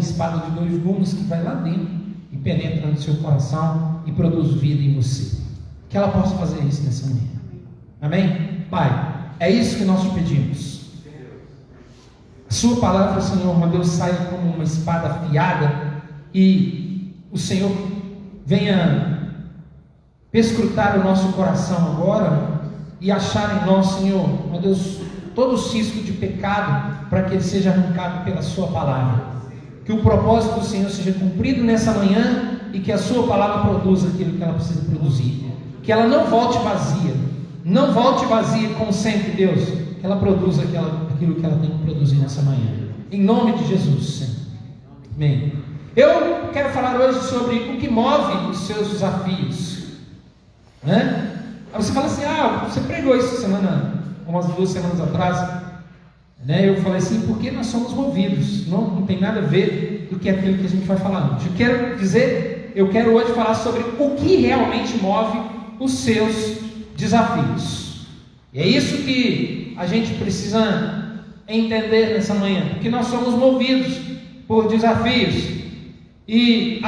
espada de dois gumes que vai lá dentro e penetra no seu coração e produz vida em você. Que ela possa fazer isso nessa manhã. Amém? Pai, é isso que nós te pedimos. A sua palavra, Senhor, meu Deus, saia como uma espada afiada e o Senhor venha perscrutar o nosso coração agora e achar em nós, Senhor, meu Deus, todo o cisco de pecado, para que ele seja arrancado pela sua palavra. Que o propósito do Senhor seja cumprido nessa manhã e que a sua palavra produza aquilo que ela precisa produzir. Que ela não volte vazia, não volte vazia como sempre, Deus. Que ela produza aquilo que ela tem que produzir nessa manhã. Em nome de Jesus, Senhor. Amém. Eu quero falar hoje sobre o que move os seus desafios. Né? Aí você fala assim, você pregou isso umas 2 semanas atrás. Né? Eu falei assim, porque nós somos movidos. Não tem nada a ver do que aquilo que a gente vai falar hoje. Eu quero hoje falar sobre o que realmente move os seus desafios. E é isso que a gente precisa entender nessa manhã, porque nós somos movidos por desafios. E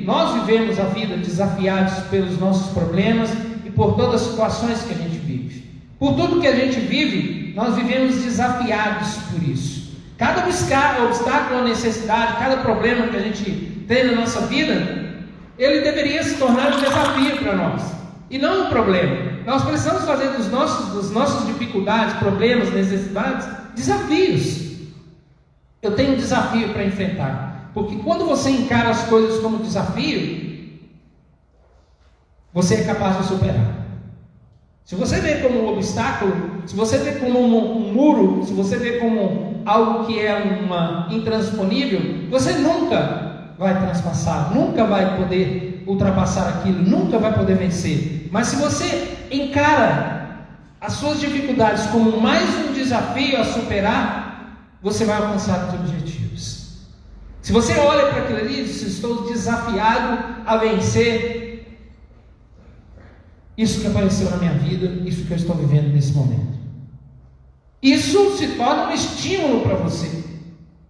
nós vivemos a vida desafiados pelos nossos problemas e por todas as situações que a gente vive. Por tudo que a gente vive, nós vivemos desafiados por isso. Cada obstáculo ou necessidade, cada problema que a gente tem na nossa vida, ele deveria se tornar um desafio para nós, e não um problema. Nós precisamos fazer das nossas dificuldades, problemas, necessidades, desafios. Eu tenho um desafio para enfrentar, porque quando você encara as coisas como desafio, você é capaz de superar. Se você vê como um obstáculo, se você vê como um muro, se você vê como algo que é intransponível, você nunca vai transpassar, nunca vai poder ultrapassar aquilo, nunca vai poder vencer. Mas se você encara as suas dificuldades como mais um desafio a superar, você vai alcançar os objetivos. Se você olha para aquilo ali e diz, estou desafiado a vencer isso que apareceu na minha vida, isso que eu estou vivendo nesse momento. Isso se torna um estímulo para você.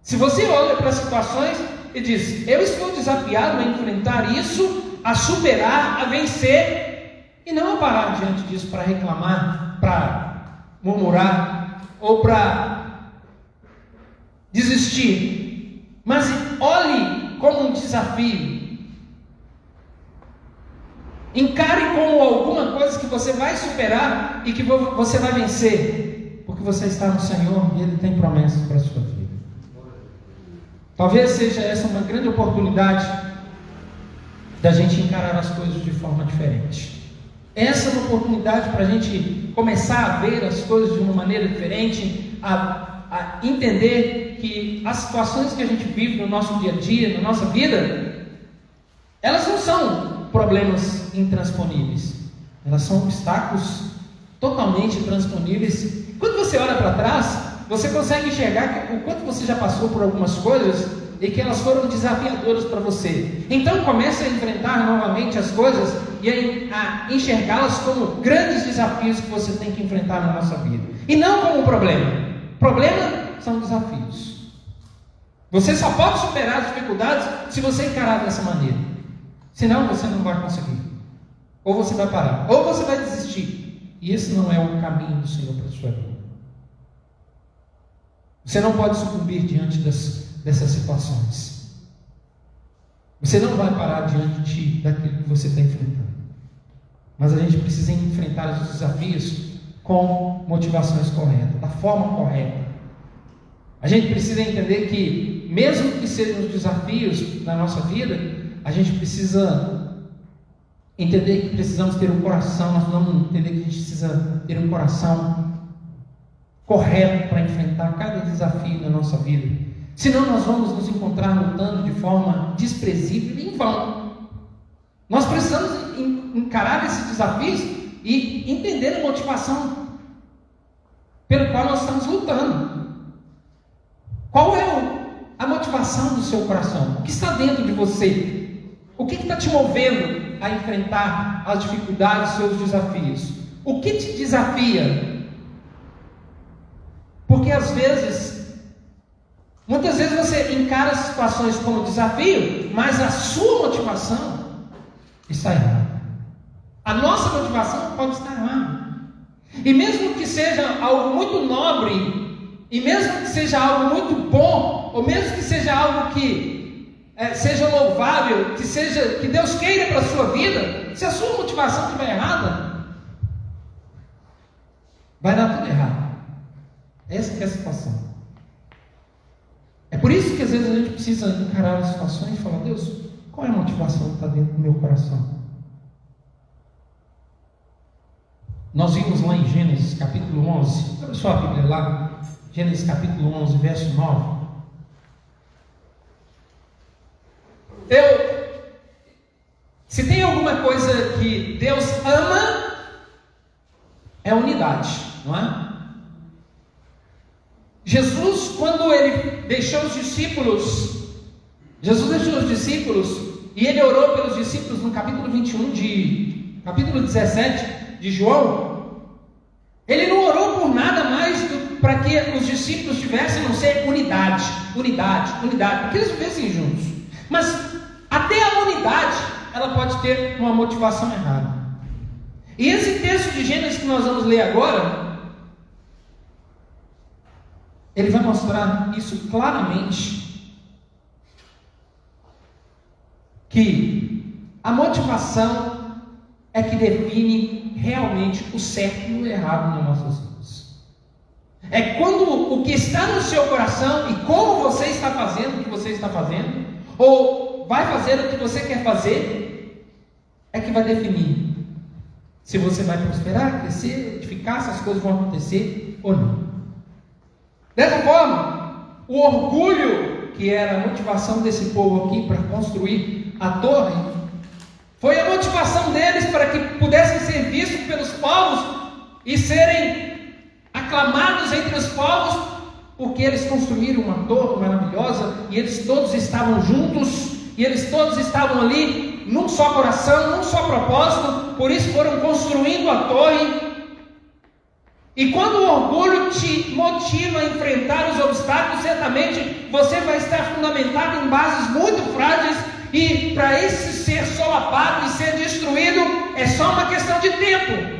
Se você olha para as situações e diz, eu estou desafiado a enfrentar isso, a superar, a vencer, e não a parar diante disso para reclamar, para murmurar ou para desistir. Mas olhe como um desafio. Encare como alguma coisa que você vai superar e que você vai vencer, porque você está no Senhor e Ele tem promessas para a sua vida. Talvez seja essa uma grande oportunidade da gente encarar as coisas de forma diferente. Essa é uma oportunidade para a gente começar a ver as coisas de uma maneira diferente, a entender que as situações que a gente vive no nosso dia a dia, na nossa vida, elas não são problemas intransponíveis, elas são obstáculos totalmente transponíveis. Quando você olha para trás, você consegue enxergar o quanto você já passou por algumas coisas e que elas foram desafiadoras para você. Então comece a enfrentar novamente as coisas e a enxergá-las como grandes desafios que você tem que enfrentar na nossa vida, e não como um problema. Problema são desafios. Você só pode superar as dificuldades se você encarar dessa maneira. Senão você não vai conseguir. Ou você vai parar, ou você vai desistir. E esse não é o caminho do Senhor para a sua vida. Você não pode sucumbir diante dessas situações. Você não vai parar diante daquilo que você está enfrentando. Mas a gente precisa enfrentar os desafios com motivações corretas, da forma correta. A gente precisa entender que, mesmo que sejam os desafios na nossa vida, a gente precisa entender que precisamos ter um coração, nós vamos entender que a gente precisa ter um coração correto para enfrentar cada desafio na nossa vida. Senão nós vamos nos encontrar lutando de forma desprezível e em vão. Nós precisamos encarar esses desafios e entender a motivação pelo qual nós estamos lutando. Qual é a motivação do seu coração? O que está dentro de você? O que está te movendo a enfrentar as dificuldades, os seus desafios? O que te desafia? Porque às vezes Muitas vezes você encara as situações como desafio, mas a sua motivação está errada. A nossa motivação pode estar errada. E mesmo que seja algo muito nobre, e mesmo que seja algo muito bom, ou mesmo que seja algo que seja louvável, que Deus queira para a sua vida, se a sua motivação estiver errada, vai dar tudo errado. Essa é a situação. É por isso que às vezes a gente precisa encarar as situações e falar: Deus, qual é a motivação que está dentro do meu coração? Nós vimos lá em Gênesis capítulo 11, olha só a Bíblia lá, Gênesis capítulo 11, verso 9. Se tem alguma coisa que Deus ama, é a unidade, não é? Jesus, quando ele deixou os discípulos, e ele orou pelos discípulos no capítulo 21 capítulo 17 de João, ele não orou por nada mais para que os discípulos tivessem, não ser unidade, para que eles vivessem juntos. Mas até a unidade, ela pode ter uma motivação errada. E esse texto de Gênesis que nós vamos ler agora, ele vai mostrar isso claramente, que a motivação é que define realmente o certo e o errado nas nossas vidas. É quando o que está no seu coração e como você está fazendo o que você está fazendo, ou vai fazer o que você quer fazer, é que vai definir se você vai prosperar, crescer, edificar, se as coisas vão acontecer ou não. Dessa forma, o orgulho, que era a motivação desse povo aqui para construir a torre, foi a motivação deles para que pudessem ser vistos pelos povos e serem aclamados entre os povos, porque eles construíram uma torre maravilhosa e eles todos estavam juntos, e eles todos estavam ali num só coração, num só propósito. Por isso foram construindo a torre. E quando o orgulho te motiva a enfrentar os obstáculos, certamente você vai estar fundamentado em bases muito frágeis, e para esse ser solapado e ser destruído é só uma questão de tempo.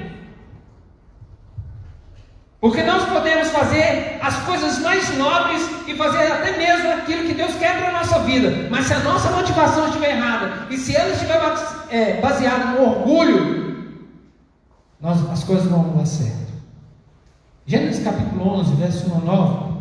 Porque nós podemos fazer as coisas mais nobres e fazer até mesmo aquilo que Deus quer para a nossa vida, mas se a nossa motivação estiver errada, e se ela estiver baseada no orgulho, as coisas não vão dar certo. Gênesis capítulo 11, verso 1 a 9,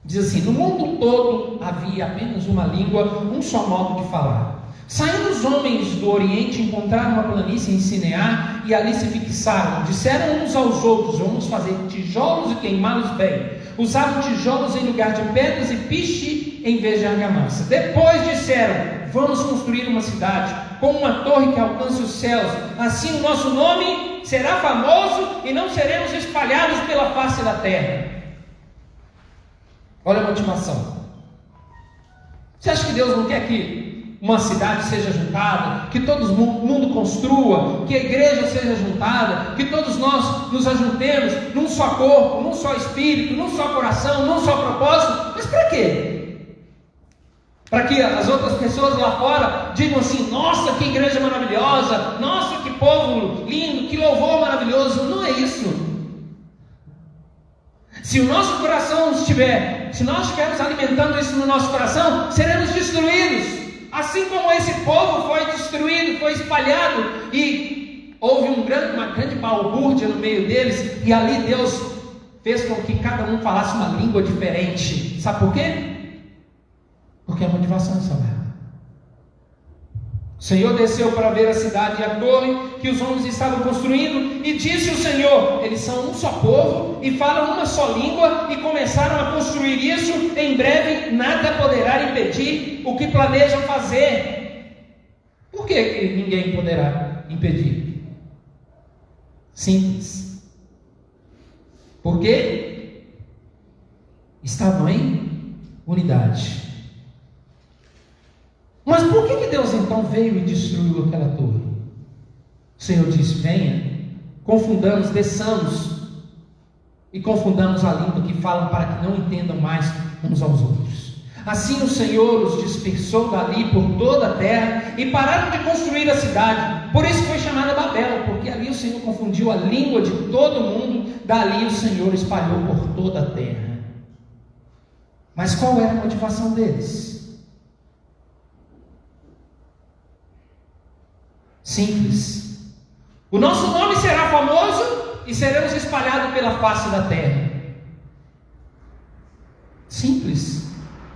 diz assim: no mundo todo havia apenas uma língua, um só modo de falar. Saindo os homens do Oriente, encontraram uma planície em Sinear e ali se fixaram. Disseram uns aos outros: vamos fazer tijolos e queimá-los bem. Usavam tijolos em lugar de pedras e piche em vez de argamassa. Depois disseram: vamos construir uma cidade com uma torre que alcance os céus. Assim o nosso nome será famoso e não seremos espalhados pela face da terra. Olha a motivação. Você acha que Deus não quer que uma cidade seja juntada, que todo mundo construa, que a igreja seja juntada, que todos nós nos ajuntemos num só corpo, num só espírito, num só coração, num só propósito? Mas para quê? Para que as outras pessoas lá fora digam assim: nossa, que igreja maravilhosa, nossa, que povo lindo, que louvor maravilhoso. Não é isso. Se o nosso coração se nós estivermos alimentando isso no nosso coração, seremos destruídos. Assim como esse povo foi destruído, foi espalhado, e houve uma grande balbúrdia no meio deles, e ali Deus fez com que cada um falasse uma língua diferente. Sabe por quê? Porque a motivação estava errada. O Senhor desceu para ver a cidade e a torre que os homens estavam construindo, e disse o Senhor: eles são um só povo e falam uma só língua, e começaram a construir isso. Em breve nada poderá impedir o que planejam fazer. Por que ninguém poderá impedir? Simples. Porque estavam em unidade. Mas por que Deus então veio e destruiu aquela torre? O Senhor disse: venha, confundamos, desçamos e confundamos a língua que falam, para que não entendam mais uns aos outros. Assim o Senhor os dispersou dali por toda a terra e pararam de construir a cidade. Por isso foi chamada Babel, porque ali o Senhor confundiu a língua de todo mundo. Dali o Senhor espalhou por toda a terra. Mas qual era a motivação deles? Simples. O nosso nome será famoso e seremos espalhados pela face da terra. Simples.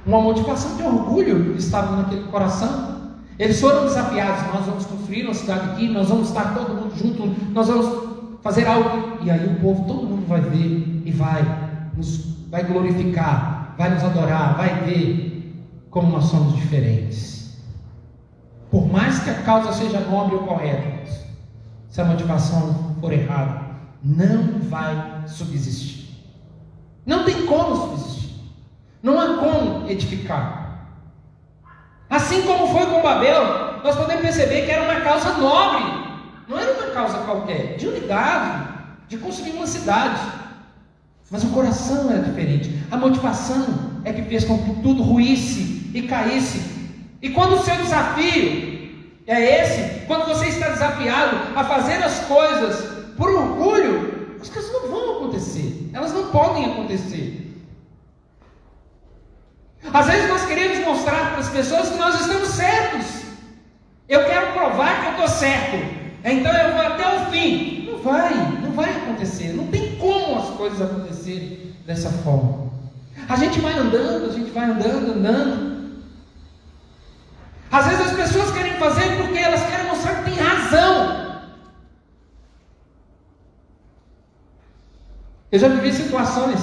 Uma motivação de orgulho estava naquele coração. Eles foram desafiados: nós vamos construir uma cidade aqui, nós vamos estar todo mundo junto, nós vamos fazer algo. E aí o povo, todo mundo vai ver e vai glorificar, vai nos adorar, vai ver como nós somos diferentes. Por mais que a causa seja nobre ou correta, se a motivação for errada, não vai subsistir. Não tem como subsistir. Não há como edificar. Assim como foi com Babel, nós podemos perceber que era uma causa nobre. Não era uma causa qualquer, de unidade, de construir uma cidade. Mas o coração era diferente. A motivação é que fez com que tudo ruísse e caísse. E quando o seu desafio é esse, quando você está desafiado a fazer as coisas por orgulho, as coisas não vão acontecer. Elas não podem acontecer. Às vezes nós queremos mostrar para as pessoas que nós estamos certos. Eu quero provar que eu estou certo, então eu vou até o fim. Não vai acontecer. Não tem como as coisas acontecerem dessa forma. A gente vai andando, andando. Às vezes as pessoas querem fazer porque elas querem mostrar que tem razão. Eu já vivi situações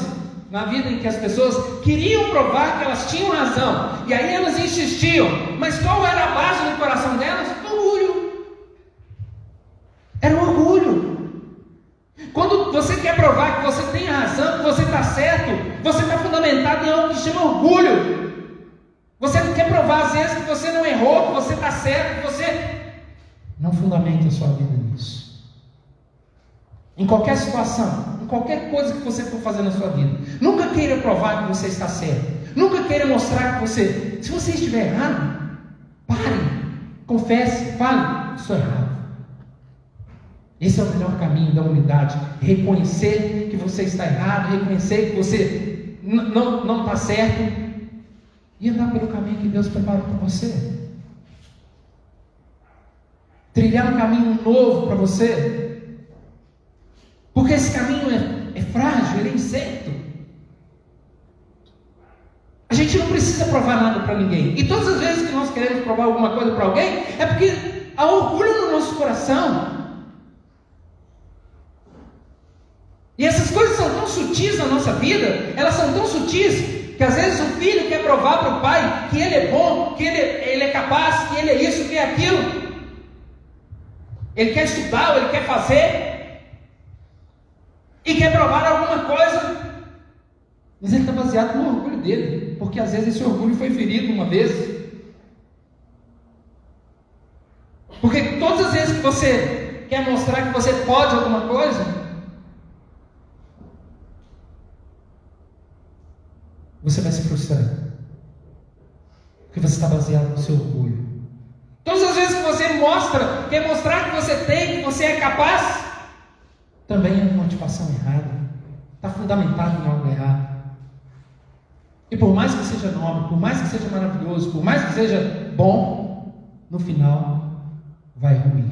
na vida em que as pessoas queriam provar que elas tinham razão, e aí elas insistiam, mas qual era a base no coração delas? Orgulho. Era o orgulho. Quando você quer provar que você tem razão, que você está certo, você está fundamentado em algo que se chama orgulho. Você não quer provar às vezes que você não errou, que você está certo, que você não fundamenta a sua vida nisso. Em qualquer situação, em qualquer coisa que você for fazer na sua vida, nunca queira provar que você está certo. Nunca queira mostrar que você, se você estiver errado, pare, confesse, fale: estou errado. Esse é o melhor caminho da unidade. Reconhecer que você está errado, reconhecer que você não está certo e andar pelo caminho que Deus preparou para você. Trilhar um caminho novo para você. Porque esse caminho é frágil, ele é incerto. A gente não precisa provar nada para ninguém. E todas as vezes que nós queremos provar alguma coisa para alguém, é porque há orgulho no nosso coração. E essas coisas são tão sutis na nossa vida, elas são tão sutis, que às vezes o filho quer provar para o pai que ele é bom, que ele é capaz, que ele é isso, que é aquilo. Ele quer estudar, ou ele quer fazer, e quer provar alguma coisa, mas ele está baseado no orgulho dele, porque às vezes esse orgulho foi ferido uma vez. Porque todas as vezes que você quer mostrar que você pode alguma coisa, você vai se frustrar, porque você está baseado no seu orgulho. Todas as vezes que você quer mostrar que você tem, que você é capaz, também é uma motivação errada, está fundamentado em algo errado. E por mais que seja nobre, por mais que seja maravilhoso, por mais que seja bom, no final vai ruir,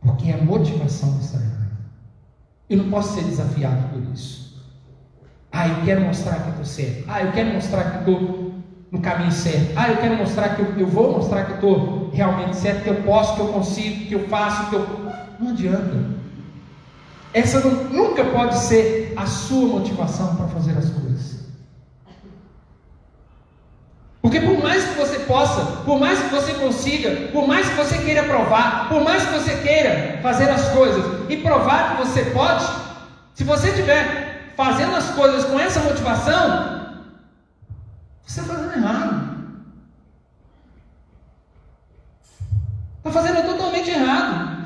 porque a motivação está errada. Eu não posso ser desafiado por isso. Eu quero mostrar que eu estou certo. Eu quero mostrar que estou no caminho certo. Eu quero mostrar que eu vou mostrar que eu estou realmente certo, que eu posso, que eu consigo, que eu faço, Não adianta. Essa nunca pode ser a sua motivação para fazer as coisas. Porque por mais que você possa, por mais que você consiga, por mais que você queira provar, por mais que você queira fazer as coisas e provar que você pode, se você estiver fazendo as coisas com essa motivação, você está fazendo errado. Está fazendo totalmente errado.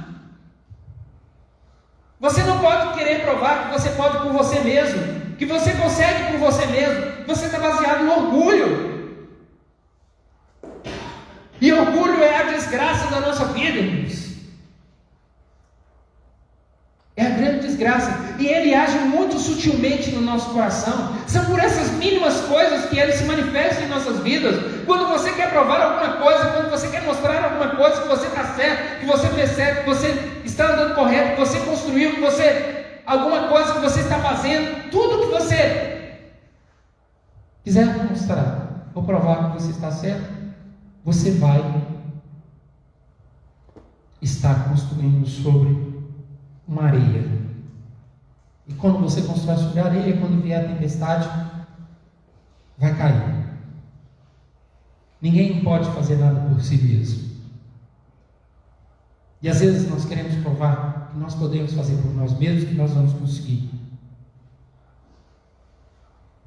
Você não pode querer provar que você pode por você mesmo, que você consegue por você mesmo. você está baseado no orgulho. E orgulho é a desgraça da nossa vida, irmãos. É a grande desgraça. E ele age muito sutilmente no nosso coração. São por essas mínimas coisas que ele se manifesta em nossas vidas. Quando você quer provar alguma coisa, quando você quer mostrar alguma coisa, que você está certo, que você fez certo, que você está andando correto, que você construiu, que você... alguma coisa que você está fazendo, tudo que você quiser mostrar ou provar que você está certo, você vai estar construindo sobre uma areia. E quando você constrói sobre a areia, quando vier a tempestade, vai cair. Ninguém pode fazer nada por si mesmo. E às vezes nós queremos provar que nós podemos fazer por nós mesmos, que nós vamos conseguir.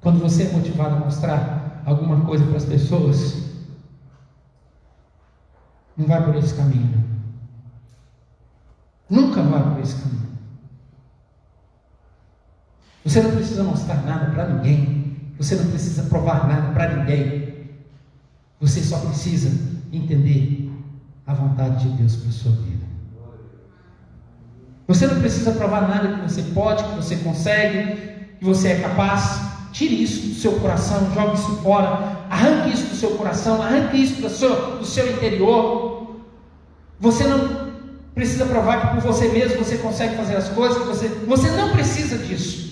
Quando você é motivado a mostrar alguma coisa para as pessoas, não vai por esse caminho. Nunca vai por esse caminho. Você não precisa mostrar nada para ninguém. Você não precisa provar nada para ninguém. Você só precisa entender a vontade de Deus para a sua vida. Você não precisa provar nada que você pode, que você consegue, que você é capaz. Tire isso do seu coração, jogue isso fora, arranque isso do seu coração, arranque isso do seu interior. Você não precisa provar que por você mesmo você consegue fazer as coisas, você não precisa disso.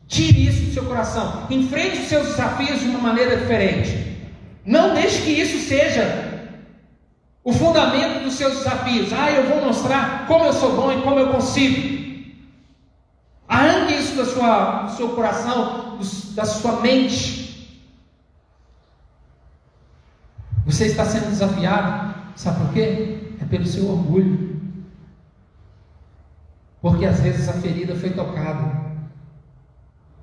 Tire isso do seu coração, enfrente os seus desafios de uma maneira diferente. Não deixe que isso seja o fundamento dos seus desafios. Eu vou mostrar como eu sou bom e como eu consigo. Arranque isso do seu coração, da sua mente. Você está sendo desafiado, sabe por quê? É pelo seu orgulho. Porque às vezes a ferida foi tocada.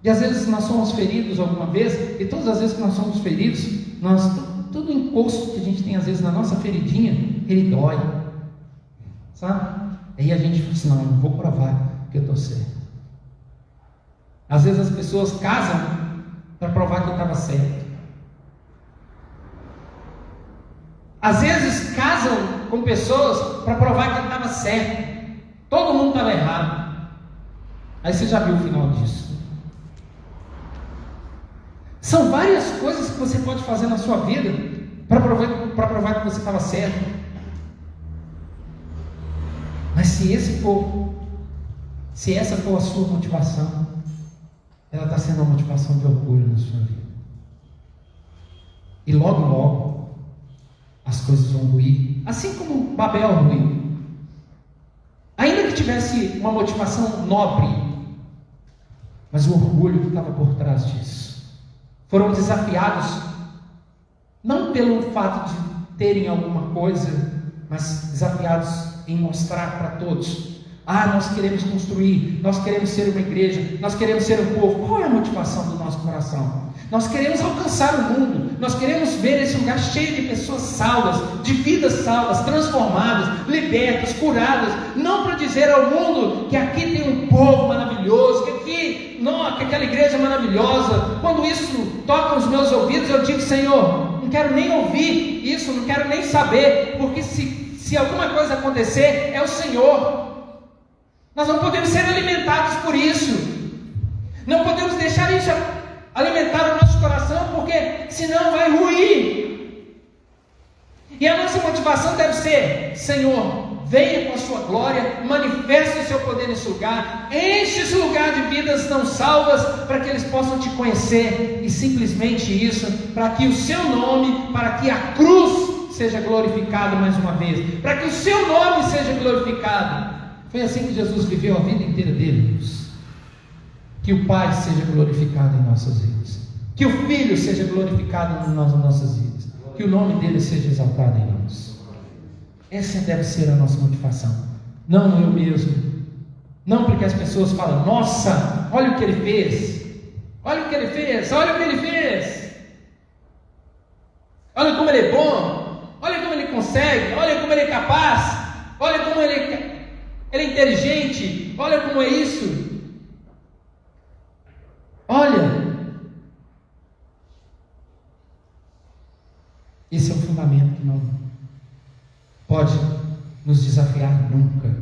E às vezes nós somos feridos alguma vez, e todas as vezes que nós somos feridos, todo encosto que a gente tem às vezes na nossa feridinha, ele dói. Sabe? Aí a gente fala assim, não, eu não vou provar que eu estou certo. Às vezes as pessoas casam para provar que eu estava certo. Às vezes casam com pessoas para provar que eu estava certo. Todo mundo estava errado. Aí você já viu o final disso. São várias coisas que você pode fazer na sua vida para provar que você estava certo. Mas se essa for a sua motivação, ela está sendo uma motivação de orgulho na sua vida. E logo, logo, as coisas vão ruir. Assim como Babel ruiu. Ainda que tivesse uma motivação nobre, mas o orgulho que estava por trás disso. Foram desafiados, não pelo fato de terem alguma coisa, mas desafiados em mostrar para todos. Nós queremos construir, nós queremos ser uma igreja, nós queremos ser um povo. Qual é a motivação do nosso coração? Nós queremos alcançar o mundo, nós queremos ver esse lugar cheio de pessoas salvas, de vidas salvas, transformadas, libertas, curadas, não para dizer ao mundo que aqui tem um povo maravilhoso, que aquela igreja é maravilhosa. Quando isso toca os meus ouvidos, eu digo, Senhor, não quero nem ouvir isso, não quero nem saber, porque se alguma coisa acontecer, é o Senhor. Nós não podemos ser alimentados por isso, não podemos deixar isso alimentar o nosso coração, porque senão vai ruir. E a nossa motivação deve ser: Senhor, venha com a sua glória, manifeste o seu poder nesse lugar, enche esse lugar de vidas não salvas, para que eles possam te conhecer, e simplesmente isso, para que o seu nome, para que a cruz seja glorificada mais uma vez, para que o seu nome seja glorificado. Foi assim que Jesus viveu a vida inteira dele. Que o Pai seja glorificado em nossas vidas, que o Filho seja glorificado nas nossas vidas, que o nome dele seja exaltado em nós. Essa deve ser a nossa motivação, não eu mesmo, não porque as pessoas falam, nossa, olha o que ele fez, olha o que ele fez, olha o que ele fez, olha como ele é bom, olha como ele consegue, olha como ele é capaz, olha como ele é inteligente, olha como é isso. Olha, Esse é um fundamento que não pode nos desafiar nunca.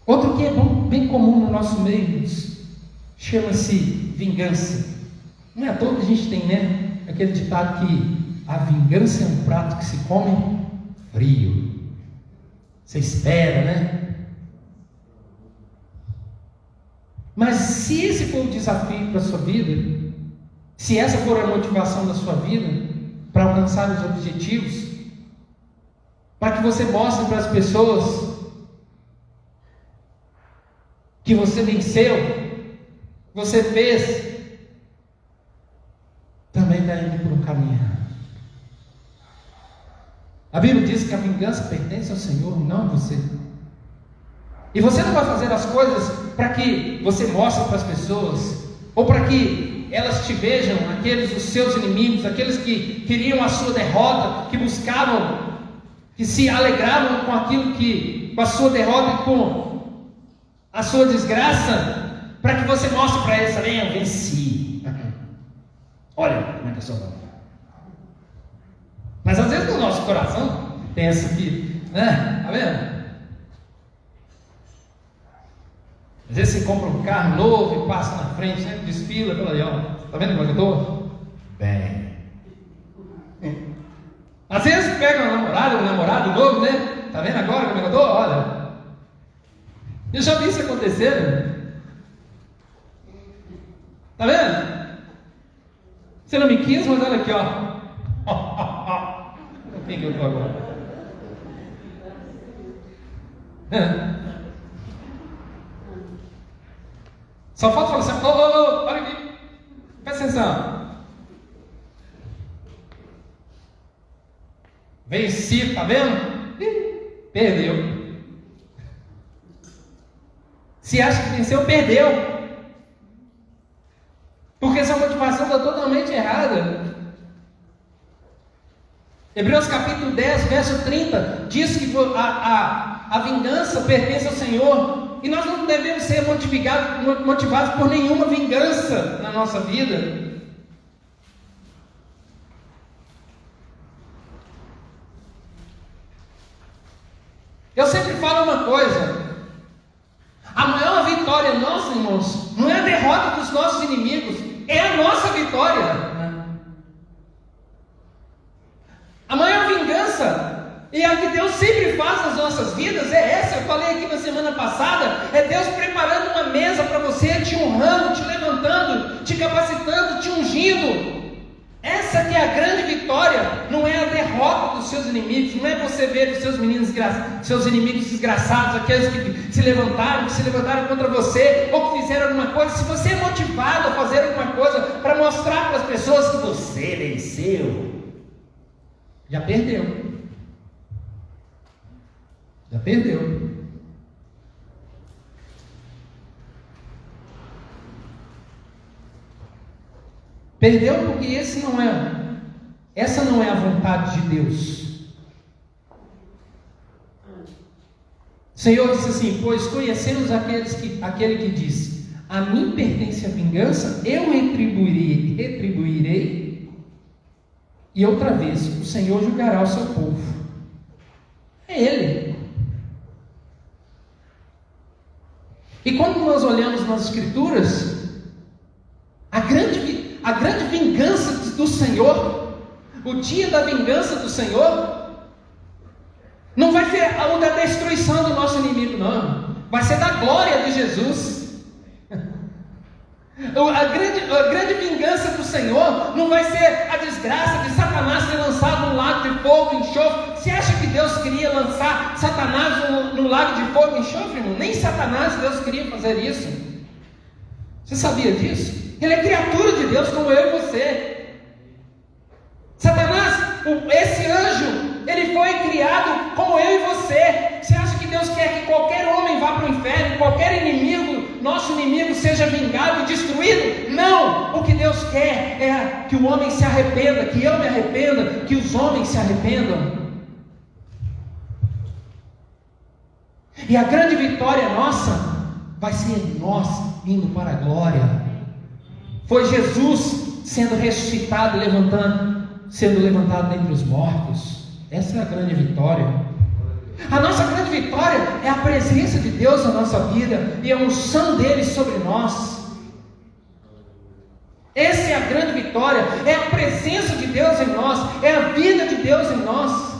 Outro que é bem comum no nosso meio chama-se vingança. Não é à toa que a gente tem, né, aquele ditado que a vingança é um prato que se come frio. Você espera, né? Mas se esse for o desafio para a sua vida, se essa for a motivação da sua vida para alcançar os objetivos, para que você mostre para as pessoas que você venceu, você fez, também está indo por um caminho errado. A Bíblia diz que a vingança pertence ao Senhor, não a você. E você não vai fazer as coisas para que você mostre para as pessoas, ou para que elas te vejam, os seus inimigos, aqueles que queriam a sua derrota, que buscavam, que se alegravam com a sua derrota e com a sua desgraça, para que você mostre para eles também: eu venci. Olha como é que eu sou bom. Mas às vezes no nosso coração tem essa aqui, né? Tá vendo? Às vezes você compra um carro novo e passa na frente, né? Desfila pela ali, ó. Tá vendo como é que eu estou? Bem. Às vezes pega uma namorada, um namorado novo, né? Tá vendo agora como é que eu estou? Olha. Eu já vi isso acontecer, né? Tá vendo? Você não me quis, mas olha aqui, ó. Quem que eu estou agora? Só falta falar assim: olha aqui, presta atenção. Venci, tá vendo? Perdeu. Se acha que venceu, perdeu. Porque essa motivação está totalmente errada. Hebreus capítulo 10, verso 30, diz que a vingança pertence ao Senhor. E nós não devemos ser motivados por nenhuma vingança na nossa vida. Eu sempre falo uma coisa: a maior vitória nossa, irmãos, não é a derrota dos nossos inimigos, é a nossa vitória. A maior vingança, e a que Deus sempre faz nas nossas vidas, é essa. Eu falei aqui na semana passada: é Deus preparando uma mesa para você, te honrando, te levantando, te capacitando, te ungindo. Essa que é a grande vitória, não é a derrota dos seus inimigos, não é você ver os seus inimigos desgraçados, aqueles que se levantaram contra você, ou que fizeram alguma coisa. Se você é motivado a fazer alguma coisa para mostrar para as pessoas que você venceu, já perdeu. Já perdeu. Perdeu porque essa não é a vontade de Deus. O Senhor disse assim: pois conhecemos aquele que disse: a mim pertence a vingança, eu retribuirei. E outra vez, o Senhor julgará o seu povo. É Ele. E quando nós olhamos nas Escrituras, a grande vingança do Senhor, o dia da vingança do Senhor, não vai ser o da destruição do nosso inimigo, não. Vai ser da glória de Jesus. A grande vingança do Senhor não vai ser a desgraça de Satanás ser lançado no lago de fogo e enxofre. Você acha que Deus queria lançar Satanás no lago de fogo e enxofre, irmão? Nem Satanás Deus queria fazer isso. Você sabia disso? Ele é criatura de Deus como eu e você. Satanás, esse anjo, ele foi criado como eu e você. Você acha que Deus quer que qualquer homem vá para o inferno, qualquer inimigo, nosso inimigo, seja vingado e destruído? Não! O que Deus quer é que o homem se arrependa, que eu me arrependa, que os homens se arrependam. E a grande vitória nossa vai ser nós indo para a glória. Foi Jesus sendo ressuscitado, sendo levantado dentre os mortos. Essa é a grande vitória. A nossa grande vitória é a presença de Deus na nossa vida e a unção dele sobre nós. Essa é a grande vitória, é a presença de Deus em nós, é a vida de Deus em nós.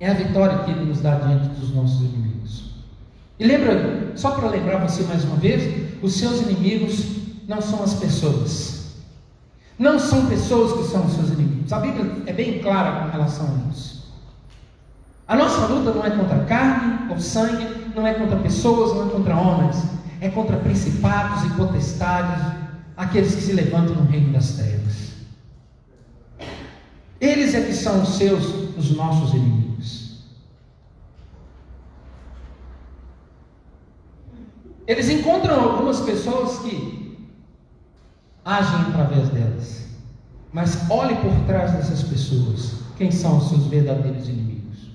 É a vitória que Ele nos dá diante dos nossos inimigos. E lembra, só para lembrar você mais uma vez, os seus inimigos não são as pessoas. Não são pessoas que são os seus inimigos. A Bíblia é bem clara com relação a isso. A nossa luta não é contra carne ou sangue, não é contra pessoas, não é contra homens. É contra principados e potestades, aqueles que se levantam no reino das trevas. Eles é que são os nossos inimigos. Eles encontram algumas pessoas que agem através delas. Mas olhe por trás dessas pessoas, quem são os seus verdadeiros inimigos.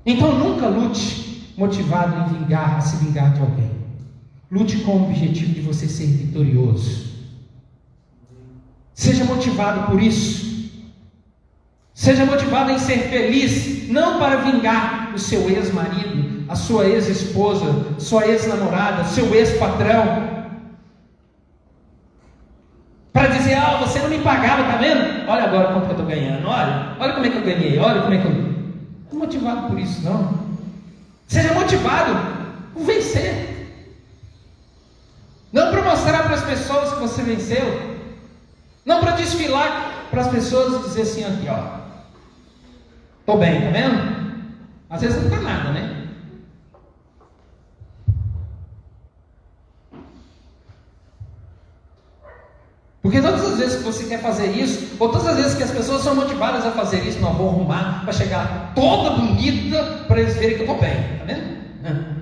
Então nunca lute motivado a se vingar de alguém. Lute com o objetivo de você ser vitorioso. Seja motivado por isso. Seja motivado em ser feliz, não para vingar o seu ex-marido, a sua ex-esposa, sua ex-namorada, seu ex-patrão. Para dizer, você não me pagava, tá vendo? Olha agora quanto que eu estou ganhando, olha como é que eu ganhei, olha como é que eu... Não estou motivado por isso, não. Seja motivado por vencer. Não para mostrar para as pessoas que você venceu. Não para desfilar para as pessoas e dizer assim, aqui estou bem, tá vendo? Às vezes não está nada, né? Porque todas as vezes que você quer fazer isso, ou todas as vezes que as pessoas são motivadas a fazer isso, não, vou arrumar para chegar toda bonita para eles verem que eu estou bem, tá vendo?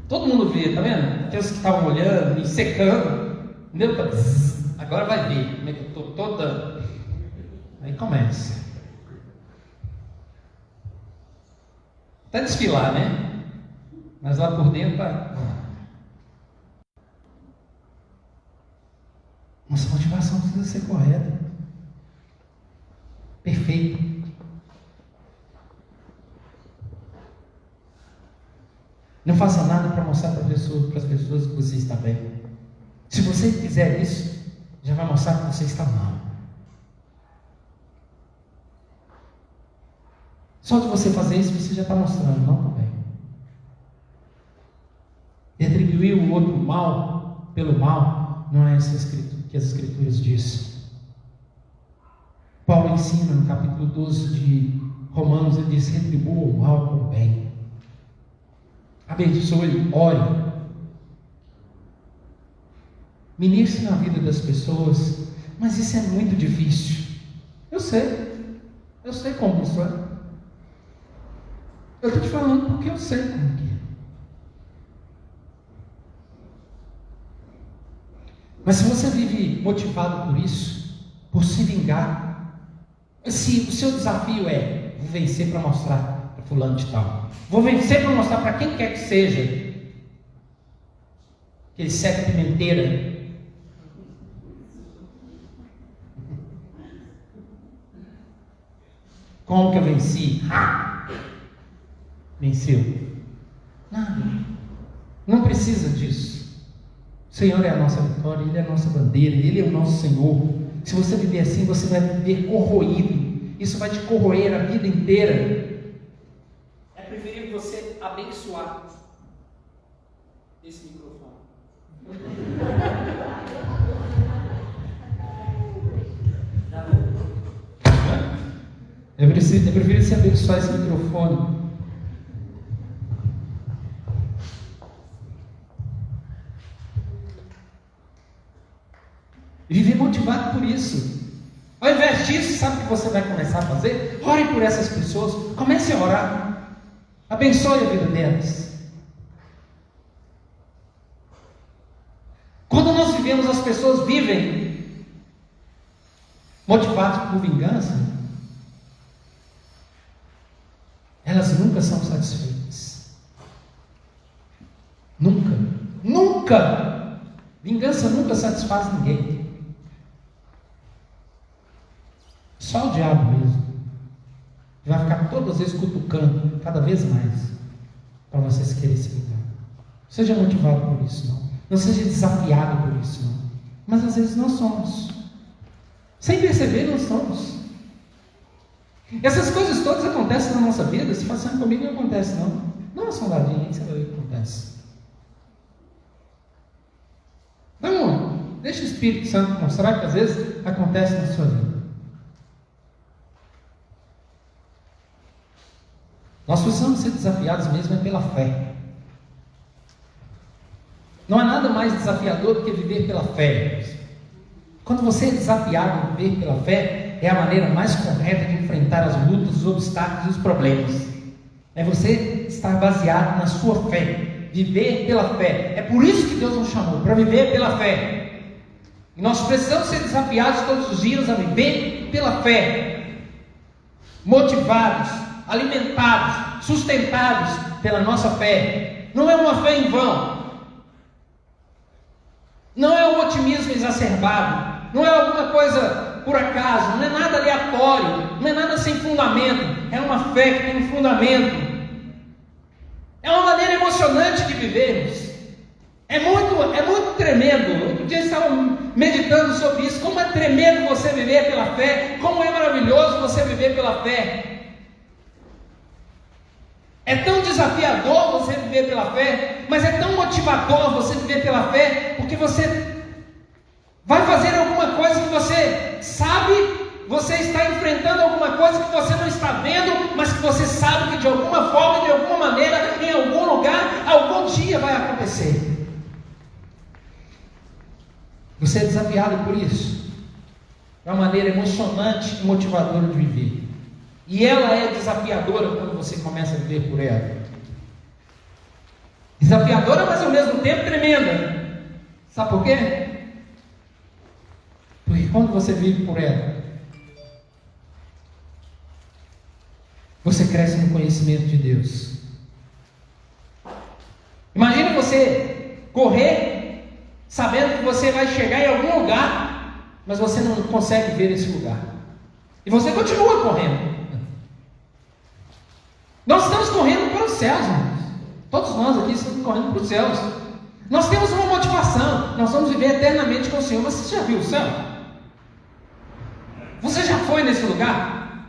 Todo mundo vê, tá vendo? Aqueles que estavam olhando e secando, entendeu? Agora vai ver como é que eu estou toda. Aí começa. Até desfilar, né? Mas lá por dentro tá. Nossa motivação precisa ser correta, perfeita. Não faça nada para mostrar para as pessoas que você está bem. Se você fizer isso, já vai mostrar que você está mal. Só de você fazer isso, você já está mostrando, não está bem. E atribuir o outro mal pelo mal, não é isso que as Escrituras dizem. Paulo ensina no capítulo 12 de Romanos, ele diz, retribua o mal com o bem. Abençoe, ore. Ministre na vida das pessoas. Mas isso é muito difícil. Eu sei como isso é. Eu estou te falando porque eu sei como que é. Mas se você vive motivado por isso, por se vingar, se o seu desafio é vou vencer para mostrar para fulano de tal, vou vencer para mostrar para quem quer que seja, aquele seca pimenteira, como que eu venci? Venceu? Nada. Não precisa disso. O Senhor é a nossa vitória, Ele é a nossa bandeira, Ele é o nosso Senhor. Se você viver assim, você vai viver corroído. Isso vai te corroer a vida inteira. É preferível você abençoar esse microfone. Eu prefiro se abençoar esse microfone. Viver motivado por isso. Ao invés disso, sabe o que você vai começar a fazer? Ore por essas pessoas. Comece a orar. Abençoe a vida delas. Quando nós vivemos, as pessoas vivem motivadas por vingança. Elas nunca são satisfeitas. Nunca. Vingança nunca satisfaz ninguém. Só o diabo mesmo. Vai ficar todas as vezes cutucando, cada vez mais, para vocês quererem se vingar. Não seja motivado por isso, não. Não seja desafiado por isso, não. Mas às vezes nós somos. Sem perceber, nós somos. Essas coisas todas acontecem na nossa vida. Se fala assim, comigo não acontece, não. Não é soldadinho, aí você vai ver o que acontece. Então, deixa o Espírito Santo mostrar que às vezes acontece na sua vida. Nós precisamos ser desafiados mesmo pela fé. Não há nada mais desafiador do que viver pela fé. Quando você é desafiado a viver pela fé, é a maneira mais correta de enfrentar as lutas, os obstáculos e os problemas. É você estar baseado na sua fé, viver pela fé. É por isso que Deus nos chamou, para viver pela fé. E nós precisamos ser desafiados todos os dias a viver pela fé, motivados, alimentados, sustentados pela nossa fé. Não é uma fé em vão. Não é um otimismo exacerbado. Não é alguma coisa por acaso. Não é nada aleatório. Não é nada sem fundamento. É uma fé que tem um fundamento. É uma maneira emocionante de vivermos. É muito tremendo. Outro dia eu estava meditando sobre isso. Como é tremendo você viver pela fé. Como é maravilhoso você viver pela fé. É tão desafiador você viver pela fé, mas é tão motivador você viver pela fé, porque você vai fazer alguma coisa que você sabe, você está enfrentando alguma coisa que você não está vendo, mas que você sabe que de alguma forma, de alguma maneira, em algum lugar, algum dia vai acontecer. Você é desafiado por isso. É uma maneira emocionante e motivadora de viver. E ela é desafiadora quando você começa a viver por ela. Desafiadora, mas ao mesmo tempo tremenda. Sabe por quê? Porque quando você vive por ela, você cresce no conhecimento de Deus. Imagine você correr, sabendo que você vai chegar em algum lugar, mas você não consegue ver esse lugar. E você continua correndo. Nós estamos correndo para os céus, irmãos. Todos nós aqui estamos correndo para os céus. Nós temos uma motivação. Nós vamos viver eternamente com o Senhor. Mas você já viu o céu? Você já foi nesse lugar?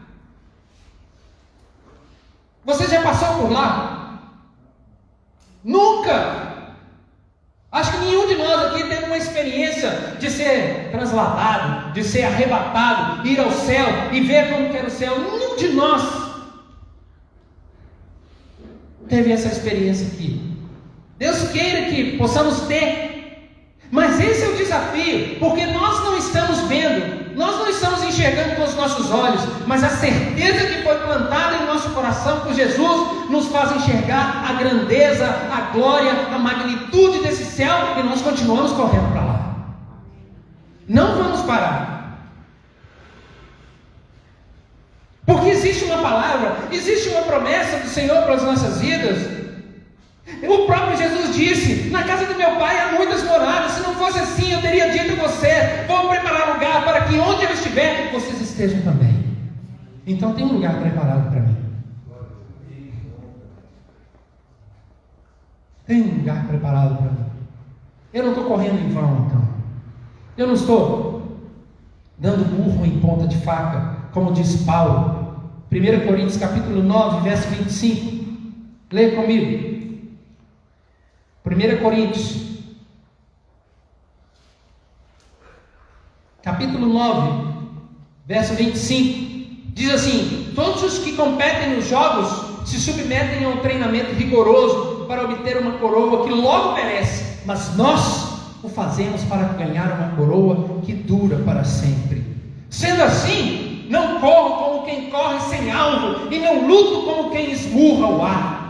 Você já passou por lá? Nunca! Acho que nenhum de nós aqui teve uma experiência de ser transladado, de ser arrebatado, ir ao céu e ver como que era o céu. Nenhum de nós teve essa experiência aqui. Deus queira que possamos ter, mas esse é o desafio, porque nós não estamos vendo, nós não estamos enxergando com os nossos olhos, mas a certeza que foi plantada em nosso coração por Jesus nos faz enxergar a grandeza, a glória, a magnitude desse céu, e nós continuamos correndo para lá. Não vamos parar. Porque existe uma palavra, existe uma promessa do Senhor para as nossas vidas. O próprio Jesus disse: na casa do meu pai há muitas moradas. Se não fosse assim, eu teria dito a você: vou preparar lugar para que onde eu estiver, vocês estejam também. Então tem um lugar preparado para mim. Tem um lugar preparado para mim. Eu não estou correndo em vão, então. Eu não estou dando burro em ponta de faca, como diz Paulo. 1 Coríntios capítulo 9, verso 25. Leia comigo. 1 Coríntios capítulo 9, verso 25. Diz assim: todos os que competem nos jogos se submetem a um treinamento rigoroso para obter uma coroa que logo merece, mas nós o fazemos para ganhar uma coroa que dura para sempre. Sendo assim, não corro como quem corre sem alvo, e não luto como quem esmurra o ar.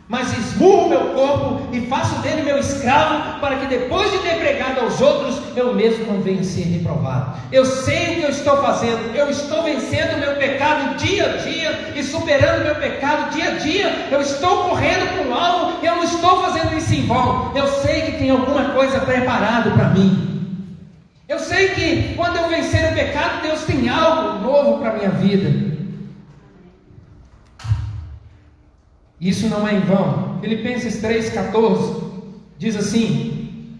mas esmurro meu corpo e faço dele meu escravo, para que depois de ter pregado aos outros, eu mesmo não venha ser reprovado. Eu sei o que eu estou fazendo, eu estou vencendo o meu pecado dia a dia, e superando o meu pecado dia a dia, eu estou correndo para o alvo, eu não estou fazendo isso em vão, eu sei que tem alguma coisa preparada para mim, eu sei que quando eu vencer o pecado, Deus tem algo novo para a minha vida. Isso não é em vão. Filipenses 3,14 diz assim: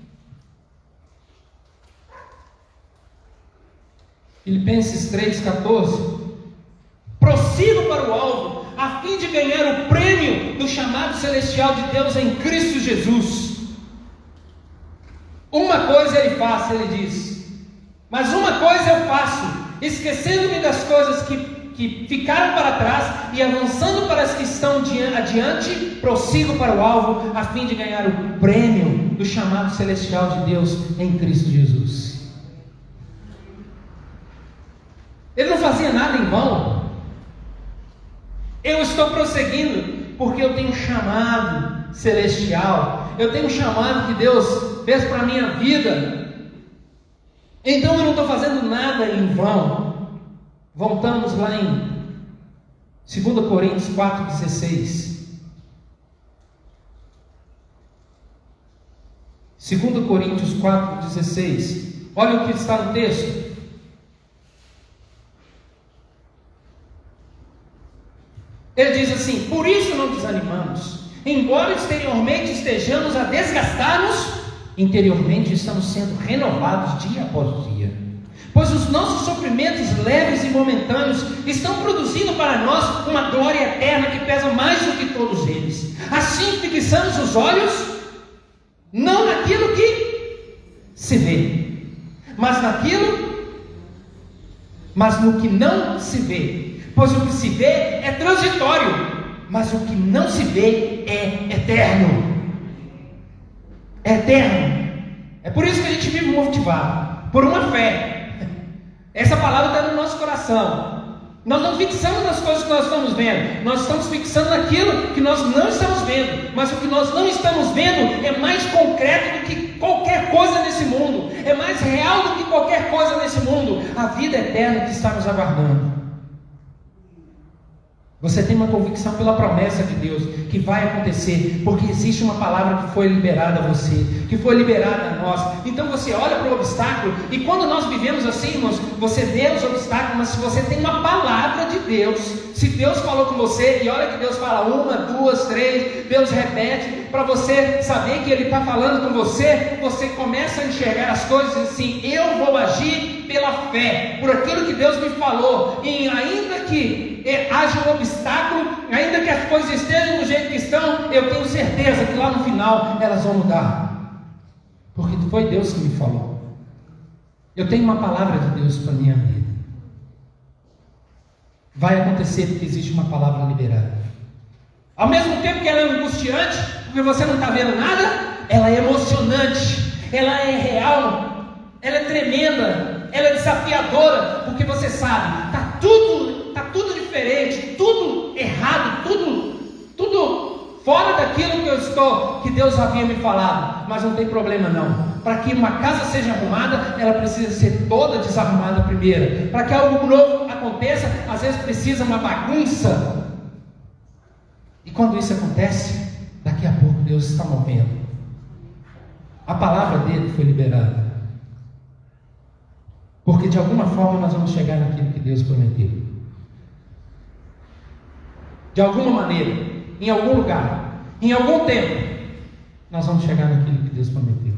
Filipenses 3,14: prossigo para o alvo, a fim de ganhar o prêmio do chamado celestial de Deus em Cristo Jesus. Uma coisa ele faz, ele diz, mas uma coisa eu faço, esquecendo-me das coisas que ficaram para trás e avançando para as que estão adiante, prossigo para o alvo, a fim de ganhar o prêmio do chamado celestial de Deus em Cristo Jesus. Ele não fazia nada em vão. Eu estou prosseguindo porque eu tenho um chamado celestial, eu tenho um chamado que Deus fez para a minha vida. Então eu não estou fazendo nada em vão. Voltamos lá em 2 Coríntios 4,16. 2 Coríntios 4,16. Olha o que está no texto. Ele diz assim: por isso não desanimamos, embora exteriormente estejamos a desgastar-nos, interiormente estamos sendo renovados dia após dia. Pois os nossos sofrimentos leves e momentâneos estão produzindo para nós uma glória eterna que pesa mais do que todos eles. Assim fixamos os olhos não naquilo que se vê, mas no que não se vê. Pois o que se vê é transitório, mas o que não se vê é eterno. É eterno. É por isso que a gente vive motivado por uma fé. Essa palavra está no nosso coração. Nós não fixamos nas coisas que nós estamos vendo, nós estamos fixando naquilo que nós não estamos vendo. Mas o que nós não estamos vendo é mais concreto do que qualquer coisa nesse mundo, é mais real do que qualquer coisa nesse mundo. A vida eterna que está nos aguardando. Você tem uma convicção pela promessa de Deus que vai acontecer, porque existe uma palavra que foi liberada a você, que foi liberada a nós. Então você olha para o obstáculo, e quando nós vivemos assim, irmãos, você vê os obstáculos, mas se você tem uma palavra de Deus, se Deus falou com você, e olha que Deus fala 1, 2, 3, Deus repete, para você saber que Ele está falando com você, você começa a enxergar as coisas assim: eu vou agir pela fé, por aquilo que Deus me falou, e ainda que haja um obstáculo, ainda que as coisas estejam do jeito que estão, eu tenho certeza que lá no final elas vão mudar, porque foi Deus que me falou. Eu tenho uma palavra de Deus para a minha vida. Vai acontecer porque existe uma palavra liberada. Ao mesmo tempo que ela é angustiante, porque você não está vendo nada, ela é emocionante, ela é real, ela é tremenda, ela é desafiadora, porque você sabe, está tudo diferente, tudo errado, tudo fora daquilo que Deus havia me falado, mas não tem problema não. Para que uma casa seja arrumada, ela precisa ser toda desarrumada primeiro. Para que algo novo aconteça, às vezes precisa uma bagunça. E quando isso acontece, daqui a pouco Deus está movendo. A palavra dele foi liberada. Porque de alguma forma nós vamos chegar naquilo que Deus prometeu. De alguma maneira, em algum lugar, em algum tempo, nós vamos chegar naquilo que Deus prometeu.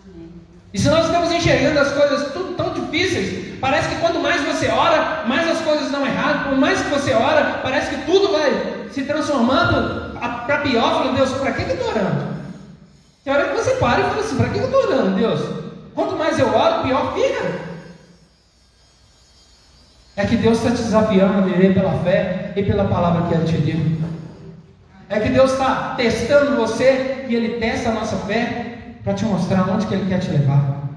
Amém. E se nós estamos enxergando as coisas tudo tão difíceis, parece que quanto mais você ora, mais as coisas dão errado. Por mais que você ora, parece que tudo vai se transformando para pior. Falando: Deus, para que eu estou orando? Tem hora que você para e fala assim: para que eu estou orando, Deus? Quanto mais eu oro, pior fica. É que Deus está te desafiando a viver pela fé e pela palavra que Ele te deu. É que Deus está testando você, e Ele testa a nossa fé para te mostrar onde que Ele quer te levar.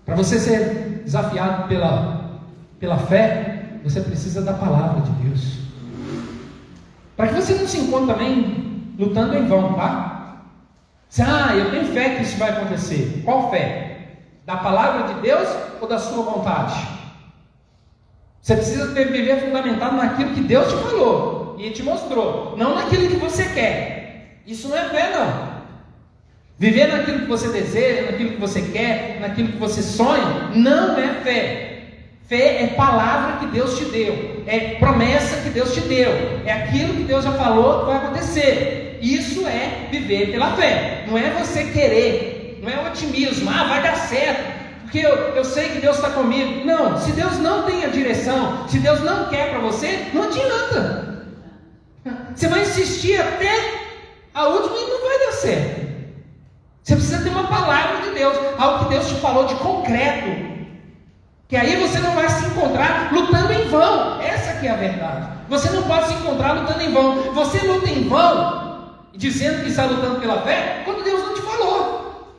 Para você ser desafiado pela fé, você precisa da palavra de Deus. Para que você não se encontre também lutando em vão, tá? Eu tenho fé que isso vai acontecer. Qual fé? Da palavra de Deus ou da sua vontade? Você precisa viver fundamentado naquilo que Deus te falou e te mostrou, não naquilo que você quer. Isso não é fé, não. Viver naquilo que você deseja, naquilo que você quer, naquilo que você sonha, não é fé. Fé é palavra que Deus te deu, é promessa que Deus te deu, é aquilo que Deus já falou que vai acontecer. Isso é viver pela fé. Não é você querer, não é otimismo, vai dar certo, porque eu sei que Deus está comigo. Não, se Deus não tem a direção, se Deus não quer para você, não adianta. Você vai insistir até a última e não vai dar certo. Você precisa ter uma palavra de Deus, algo que Deus te falou de concreto, que aí você não vai se encontrar lutando em vão. Essa que é a verdade. Você não pode se encontrar lutando em vão. Você luta em vão, dizendo que está lutando pela fé, quando Deus não te falou.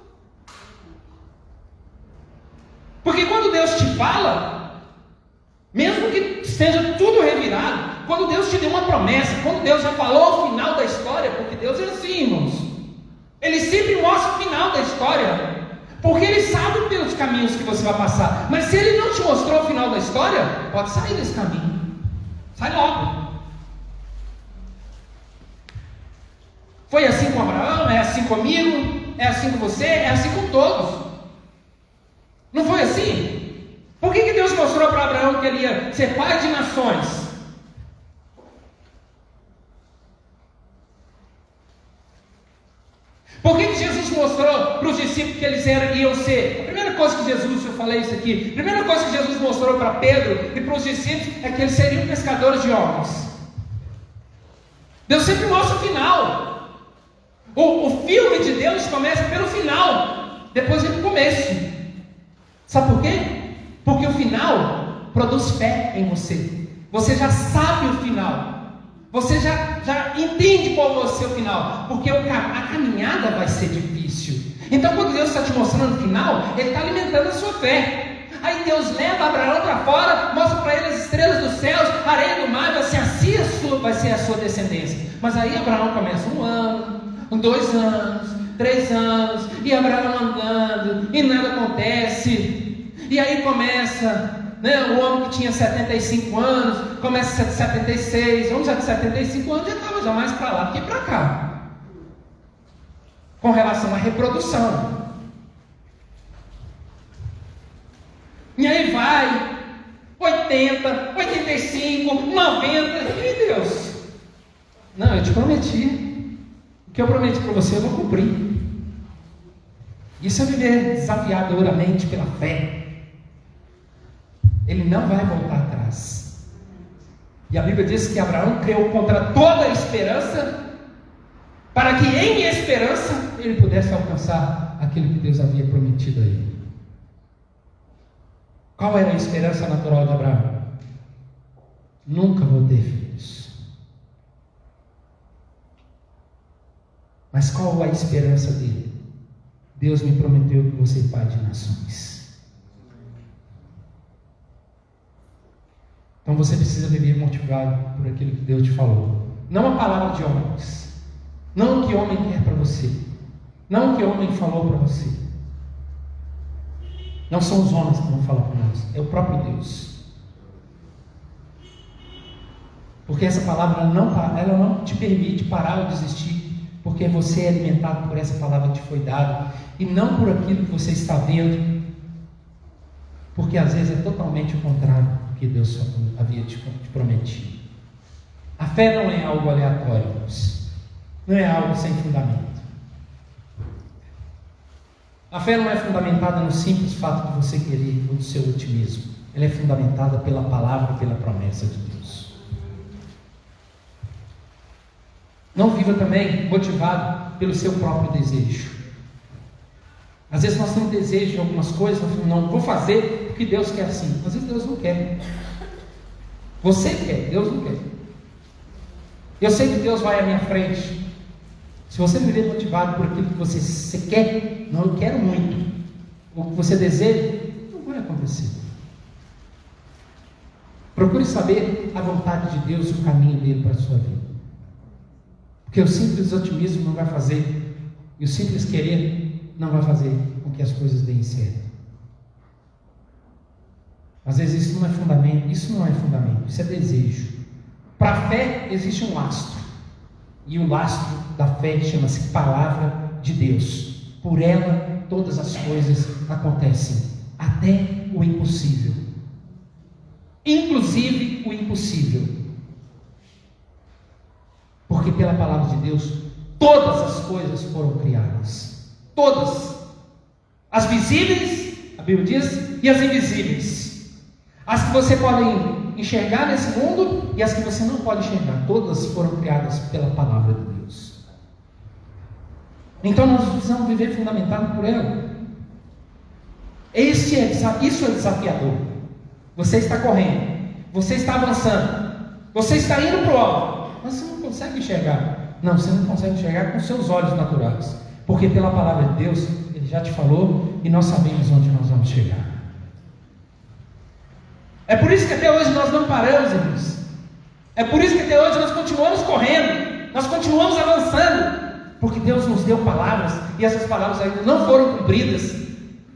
Porque quando Deus te fala, mesmo que esteja tudo revirado, quando Deus te deu uma promessa, quando Deus já falou o final da história, porque Deus é assim, irmãos, Ele sempre mostra o final da história, porque Ele sabe pelos caminhos que você vai passar. Mas se Ele não te mostrou o final da história, pode sair desse caminho. Sai logo. Foi assim com Abraão, é assim comigo, é assim com você, é assim com todos. Não foi assim? Por que Deus mostrou para Abraão que ele ia ser pai de nações? Por que Jesus mostrou para os discípulos que eles iam ser? A primeira coisa que Jesus, eu falei isso aqui, a primeira coisa que Jesus mostrou para Pedro e para os discípulos é que eles seriam pescadores de homens. Deus sempre mostra o final. O filme de Deus começa pelo final, depois vem o começo. Sabe por quê? Porque o final produz fé em você. Você já sabe o final. Você já entende qual vai ser o final, porque a caminhada vai ser difícil. Então, quando Deus está te mostrando o final, Ele está alimentando a sua fé. Aí Deus leva Abraão para fora, mostra para ele as estrelas dos céus, a areia do mar, vai ser a sua descendência. Mas aí Abraão começa 1 ano, 2 anos, 3 anos, e Abraão andando, e nada acontece. E aí começa... O homem que tinha 75 anos, começa a 76, vamos já de 75 anos, já estava já mais para lá do que para cá, com relação à reprodução. E aí vai, 80, 85, 90, e Deus, não, eu te prometi, o que eu prometi para você eu vou cumprir. Isso é viver desafiadoramente pela fé. Ele não vai voltar atrás. E a Bíblia diz que Abraão creu contra toda a esperança, para que em esperança ele pudesse alcançar aquilo que Deus havia prometido a ele. Qual era a esperança natural de Abraão? Nunca vou ter filhos. Mas qual a esperança dele? Deus me prometeu que vou ser pai de nações. Então você precisa viver motivado por aquilo que Deus te falou. Não a palavra de homens. Não o que homem quer para você. Não o que homem falou para você. Não são os homens que vão falar para nós. É o próprio Deus. Porque essa palavra ela não te permite parar ou desistir. Porque você é alimentado por essa palavra que te foi dada. E não por aquilo que você está vendo. Porque às vezes é totalmente o contrário que Deus havia te prometido. A fé não é algo aleatório, não é algo sem fundamento. A fé não é fundamentada no simples fato de você querer ou do seu otimismo. Ela é fundamentada pela palavra e pela promessa de Deus. Não viva também motivado pelo seu próprio desejo. Às vezes nós temos desejo de algumas coisas, não vou fazer porque Deus quer assim. Às vezes Deus não quer. Você quer, Deus não quer. Eu sei que Deus vai à minha frente. Se você viver motivado por aquilo que você quer, não, eu quero muito, o que você deseja, não vai acontecer. Procure saber a vontade de Deus e o caminho dele para a sua vida. Porque o simples otimismo não vai fazer, e o simples querer não vai fazer com que as coisas deem certo. Às vezes isso não é fundamento, isso é desejo. Para a fé existe um lastro, e o lastro da fé chama-se Palavra de Deus. Por ela todas as coisas acontecem, até o impossível, inclusive o impossível, porque pela palavra de Deus todas as coisas foram criadas, todas, as visíveis, a Bíblia diz, e as invisíveis, as que você pode enxergar nesse mundo e as que você não pode enxergar, todas foram criadas pela palavra de Deus. Então nós precisamos viver fundamentado por ela. Isso é desafiador. Você está correndo, você está avançando, você está indo para o alvo, mas você não consegue enxergar. Não, você não consegue enxergar com seus olhos naturais, porque pela palavra de Deus Ele já te falou e nós sabemos onde nós vamos chegar. É por isso que até hoje nós não paramos, irmãos. É por isso que até hoje nós continuamos correndo, nós continuamos avançando, porque Deus nos deu palavras e essas palavras ainda não foram cumpridas.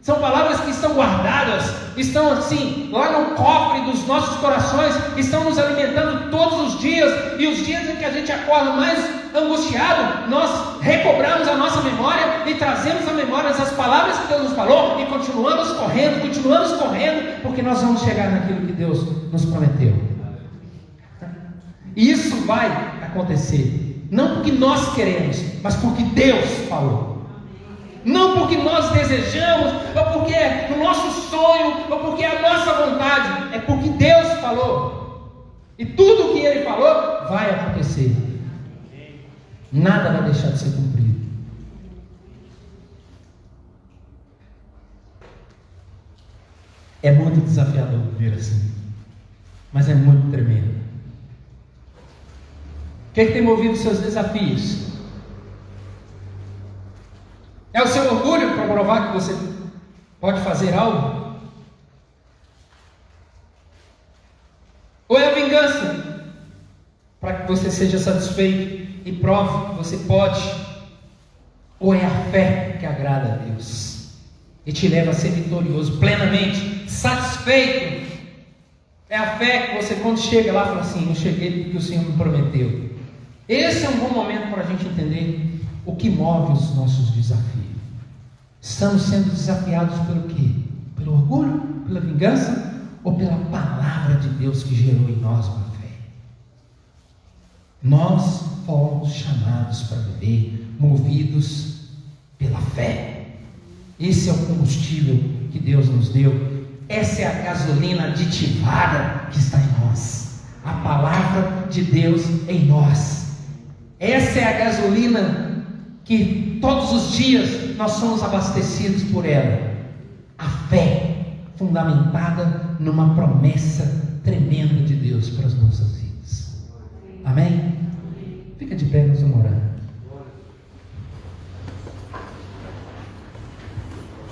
São palavras que estão guardadas, estão assim, lá no cofre dos nossos corações, estão nos alimentando todos os dias, e os dias em que a gente acorda mais angustiado, nós recobramos a nossa memória e trazemos à memória essas palavras que Deus nos falou, e continuamos correndo, porque nós vamos chegar naquilo que Deus nos prometeu. E isso vai acontecer, não porque nós queremos, mas porque Deus falou. Não porque nós desejamos, ou porque é o nosso sonho, ou porque é a nossa vontade, é porque Deus falou. E tudo o que Ele falou vai acontecer. Nada vai deixar de ser cumprido. É muito desafiador viver assim, mas é muito tremendo. O que tem movido os seus desafios? É o seu orgulho para provar que você pode fazer algo? Ou é a vingança para que você seja satisfeito e prove que você pode? Ou é a fé que agrada a Deus e te leva a ser vitorioso, plenamente satisfeito? É a fé que você, quando chega lá, fala assim: eu cheguei porque o Senhor me prometeu. Esse é um bom momento para a gente entender o que move os nossos desafios. Estamos sendo desafiados pelo quê? Pelo orgulho? Pela vingança? Ou pela palavra de Deus que gerou em nós uma fé? Nós fomos chamados para viver movidos pela fé. Esse é o combustível que Deus nos deu. Essa é a gasolina aditivada que está em nós. A palavra de Deus em nós. Essa é a gasolina que todos os dias nós somos abastecidos por ela. A fé fundamentada numa promessa tremenda de Deus para as nossas vidas. Amém?